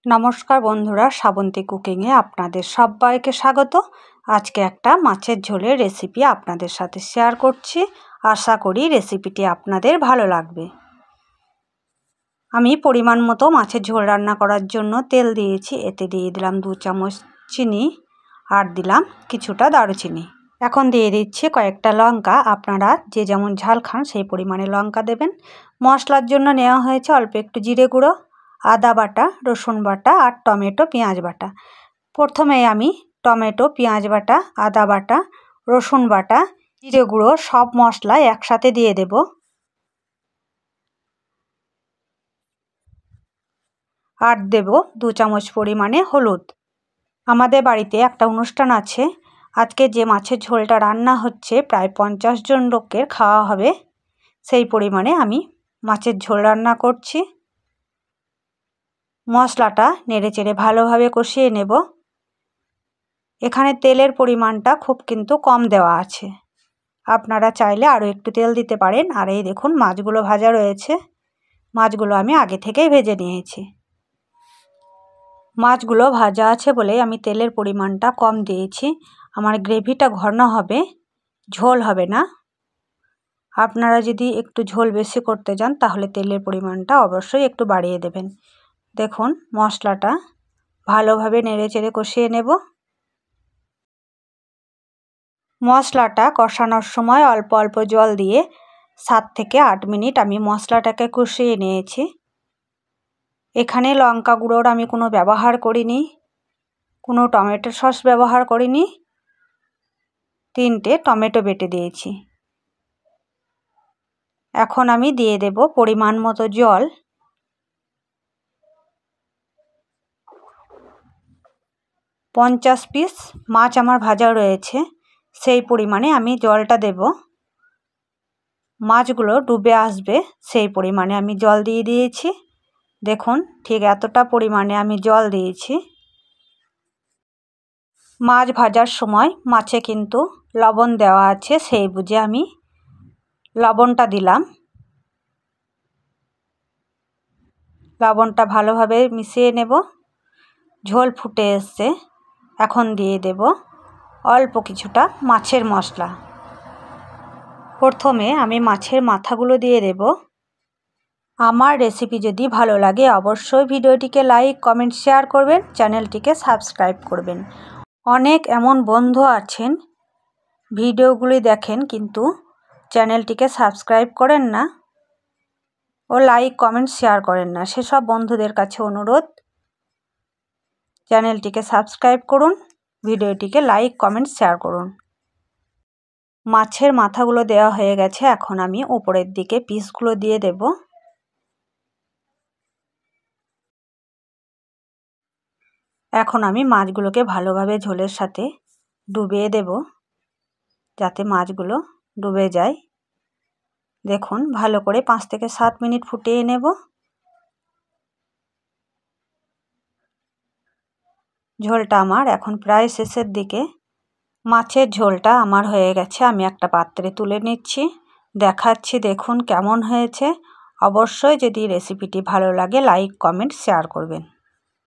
নমস্কার বন্ধুরা, শ্রাবন্তী কুকিংয়ে আপনাদের সবাইকে স্বাগত। আজকে একটা মাছের ঝোলের রেসিপি আপনাদের সাথে শেয়ার করছি। আশা করি রেসিপিটি আপনাদের ভালো লাগবে। আমি পরিমাণ মতো মাছের ঝোল রান্না করার জন্য তেল দিয়েছি। এতে দিয়ে দিলাম 2 চামচ চিনি আর দিলাম কিছুটা দারুচিনি। এখন দিয়ে দিচ্ছি কয়েকটা লঙ্কা। আপনারা যে যেমন ঝাল খান সেই পরিমাণে লঙ্কা দেবেন। মশলার জন্য নেওয়া হয়েছে অল্প একটু জিরে গুঁড়ো, আদা বাটা, রসুন বাটা আর টমেটো পেঁয়াজ বাটা। প্রথমে আমি টমেটো, পেঁয়াজ বাটা, আদা বাটা, রসুন বাটা, জিরে গুঁড়ো সব মশলা একসাথে দিয়ে দেব। আর দেব 2 চামচ পরিমাণে হলুদ। আমাদের বাড়িতে একটা অনুষ্ঠান আছে। আজকে যে মাছের ঝোলটা রান্না হচ্ছে প্রায় 50 জন লোকের খাওয়া হবে। সেই পরিমাণে আমি মাছের ঝোল রান্না করছি। মশলাটা নেড়েচেড়ে ভালোভাবে কষিয়ে নেব। এখানে তেলের পরিমাণটা খুব কিন্তু কম দেওয়া আছে। আপনারা চাইলে আরও একটু তেল দিতে পারেন। আর এই দেখুন মাছগুলো ভাজা রয়েছে। মাছগুলো আমি আগে থেকেই ভেজে নিয়েছি। মাছগুলো ভাজা আছে বলে আমি তেলের পরিমাণটা কম দিয়েছি। আমার গ্রেভিটা ঘন হবে, ঝোল হবে না। আপনারা যদি একটু ঝোল বেশি করতে চান তাহলে তেলের পরিমাণটা অবশ্যই একটু বাড়িয়ে দেবেন। দেখুন মশলাটা ভালোভাবে নেড়েচেড়ে কষিয়ে নেব। মশলাটা কষানোর সময় অল্প অল্প জল দিয়ে 7 থেকে 8 মিনিট আমি মশলাটাকে কষিয়ে নিয়েছি। এখানে লঙ্কা গুঁড়োর আমি কোনো ব্যবহার করিনি, কোনো টমেটো সস ব্যবহার করিনি। 3টে টমেটো বেটে দিয়েছি। এখন আমি দিয়ে দেব পরিমাণ মতো জল। পঞ্চাশ পিস মাছ আমার ভাজা রয়েছে, সেই পরিমাণে আমি জলটা দেব। মাছগুলো ডুবে আসবে সেই পরিমাণে আমি জল দিয়ে দিয়েছি। দেখুন ঠিক এতটা পরিমাণে আমি জল দিয়েছি। মাছ ভাজার সময় মাছে কিন্তু লবণ দেওয়া আছে, সেই বুঝে আমি লবণটা দিলাম। লবণটা ভালোভাবে মিশিয়ে নেব। ঝোল ফুটে এসছে। এখন দিয়ে দেব অল্প কিছুটা মাছের মশলা। প্রথমে আমি মাছের মাথাগুলো দিয়ে দেব। আমার রেসিপি যদি ভালো লাগে অবশ্যই ভিডিওটিকে লাইক, কমেন্ট, শেয়ার করবেন। চ্যানেলটিকে সাবস্ক্রাইব করবেন। অনেক এমন বন্ধু আছেন ভিডিওগুলি দেখেন কিন্তু চ্যানেলটিকে সাবস্ক্রাইব করেন না ও লাইক, কমেন্ট, শেয়ার করেন না। সেসব বন্ধুদের কাছে অনুরোধ, চ্যানেলটিকে সাবস্ক্রাইব করুন, ভিডিওটিকে লাইক, কমেন্ট, শেয়ার করুন। মাছের মাথাগুলো দেওয়া হয়ে গেছে। এখন আমি উপরের দিকে পিসগুলো দিয়ে দেব। এখন আমি মাছগুলোকে ভালোভাবে ঝোলের সাথে ডুবিয়ে দেব যাতে মাছগুলো ডুবে যায়। দেখুন ভালো করে 5 থেকে 7 মিনিট ফুটিয়ে নেব। ঝোলটা আমার এখন প্রায় শেষের দিকে। মাছের ঝোলটা আমার হয়ে গেছে। আমি একটা পাত্রে তুলে নিচ্ছি, দেখাচ্ছি। দেখুন কেমন হয়েছে। অবশ্যই যদি রেসিপিটি ভালো লাগে লাইক, কমেন্ট, শেয়ার করবেন।